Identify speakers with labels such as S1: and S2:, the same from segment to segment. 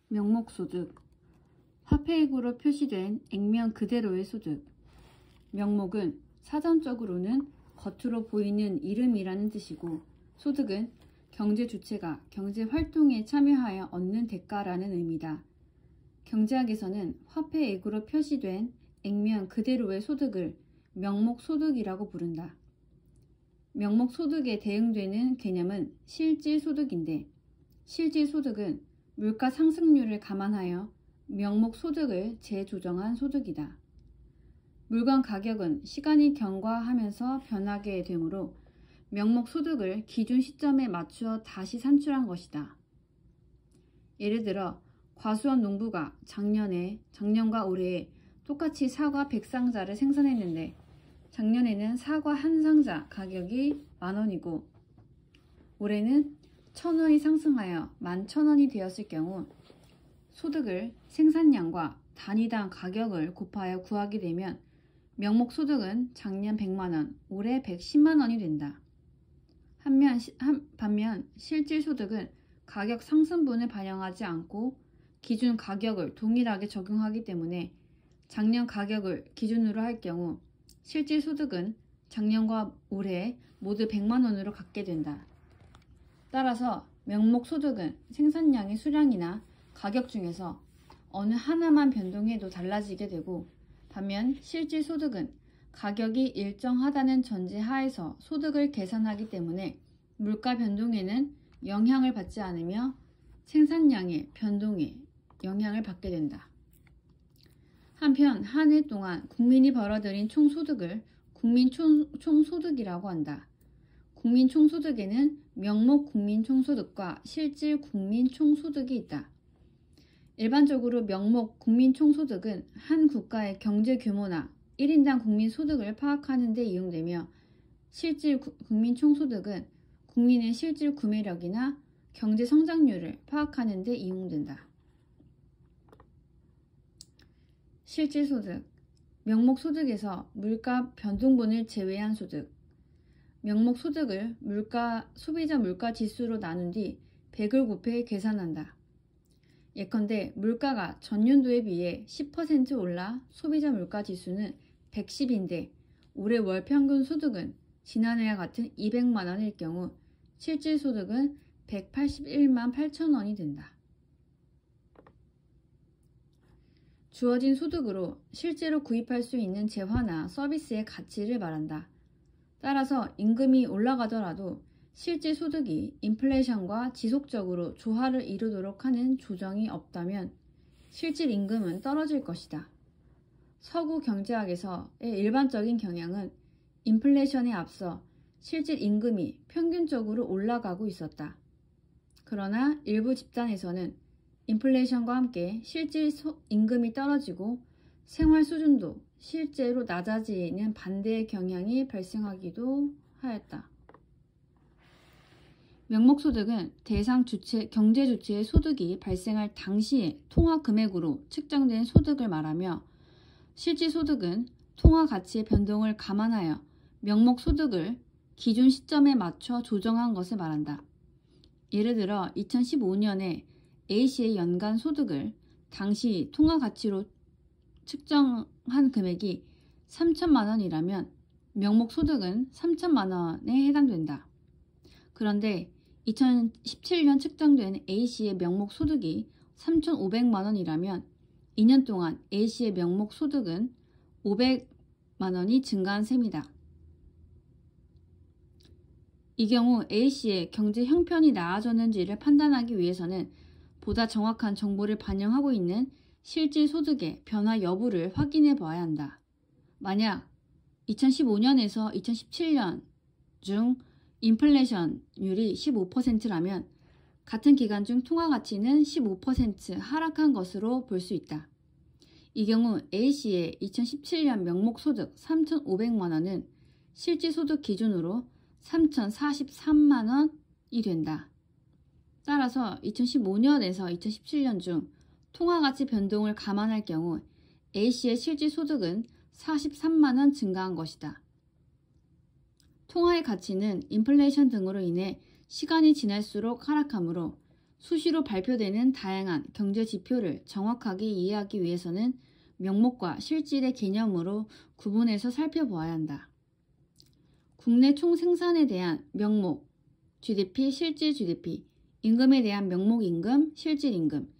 S1: 명목소득, 화폐액으로 표시된 액면 그대로의 소득. 명목은 사전적으로는 겉으로 보이는 이름이라는 뜻이고, 소득은 경제 주체가 경제활동에 참여하여 얻는 대가라는 의미다. 경제학에서는 화폐액으로 표시된 액면 그대로의 소득을 명목소득이라고 부른다. 명목소득에 대응되는 개념은 실질소득인데, 실질소득은 물가 상승률을 감안하여 명목소득을 재조정한 소득이다. 물건 가격은 시간이 경과하면서 변하게 되므로 명목소득을 기준 시점에 맞추어 다시 산출한 것이다. 예를 들어 과수원 농부가 작년과 올해에 똑같이 사과 100상자를 생산했는데, 작년에는 사과 한 상자 가격이 10,000원이고 올해는 1,000원이 상승하여 11,000원이 되었을 경우, 소득을 생산량과 단위당 가격을 곱하여 구하게 되면 명목소득은 작년 100만원, 올해 110만원이 된다. 반면 실질소득은 가격 상승분을 반영하지 않고 기준 가격을 동일하게 적용하기 때문에 작년 가격을 기준으로 할 경우 실질소득은 작년과 올해 모두 100만원으로 갖게 된다. 따라서 명목소득은 생산량의 수량이나 가격 중에서 어느 하나만 변동해도 달라지게 되고, 반면 실질소득은 가격이 일정하다는 전제 하에서 소득을 계산하기 때문에 물가 변동에는 영향을 받지 않으며 생산량의 변동에 영향을 받게 된다. 한편 한 해 동안 국민이 벌어들인 총소득을 국민총소득이라고 한다. 국민총소득에는 명목 국민총소득과 실질 국민총소득이 있다. 일반적으로 명목 국민총소득은 한 국가의 경제 규모나 1인당 국민소득을 파악하는 데 이용되며, 실질 국민총소득은 국민의 실질 구매력이나 경제 성장률을 파악하는 데 이용된다. 실질소득, 명목소득에서 물가 변동분을 제외한 소득. 명목소득을 소비자 물가지수로 나눈 뒤 100을 곱해 계산한다. 예컨대 물가가 전년도에 비해 10% 올라 소비자 물가지수는 110인데 올해 월평균 소득은 지난해와 같은 200만원일 경우 실질소득은 181만 8천원이 된다. 주어진 소득으로 실제로 구입할 수 있는 재화나 서비스의 가치를 말한다. 따라서 임금이 올라가더라도 실질 소득이 인플레이션과 지속적으로 조화를 이루도록 하는 조정이 없다면 실질 임금은 떨어질 것이다. 서구 경제학에서의 일반적인 경향은 인플레이션에 앞서 실질 임금이 평균적으로 올라가고 있었다. 그러나 일부 집단에서는 인플레이션과 함께 실질 임금이 떨어지고 생활 수준도 실제로 낮아지는 반대의 경향이 발생하기도 하였다. 명목소득은 대상 경제 주체의 소득이 발생할 당시의 통화 금액으로 측정된 소득을 말하며, 실질소득은 통화 가치의 변동을 감안하여 명목소득을 기준 시점에 맞춰 조정한 것을 말한다. 예를 들어 2015년에 A씨의 연간 소득을 당시 통화 가치로 측정한 금액이 3,000만원이라면 명목소득은 3,000만원에 해당된다. 그런데 2017년 측정된 A씨의 명목소득이 3,500만원이라면 2년 동안 A씨의 명목소득은 500만원이 증가한 셈이다. 이 경우 A씨의 경제 형편이 나아졌는지를 판단하기 위해서는 보다 정확한 정보를 반영하고 있는 실질 소득의 변화 여부를 확인해 보아야 한다. 만약 2015년에서 2017년 중 인플레이션율이 15%라면 같은 기간 중 통화 가치는 15% 하락한 것으로 볼 수 있다. 이 경우 A씨의 2017년 명목소득 3,500만원은 실질소득 기준으로 3,043만원이 된다. 따라서 2015년에서 2017년 중 통화가치 변동을 감안할 경우 A씨의 실질소득은 43만원 증가한 것이다. 통화의 가치는 인플레이션 등으로 인해 시간이 지날수록 하락하므로 수시로 발표되는 다양한 경제 지표를 정확하게 이해하기 위해서는 명목과 실질의 개념으로 구분해서 살펴보아야 한다. 국내 총생산에 대한 명목, GDP, 실질 GDP, 임금에 대한 명목 임금, 실질 임금,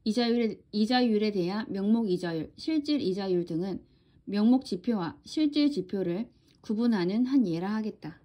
S1: 이자율에 대한 명목 이자율, 실질 이자율 등은 명목 지표와 실질 지표를 구분하는 한 예라 하겠다.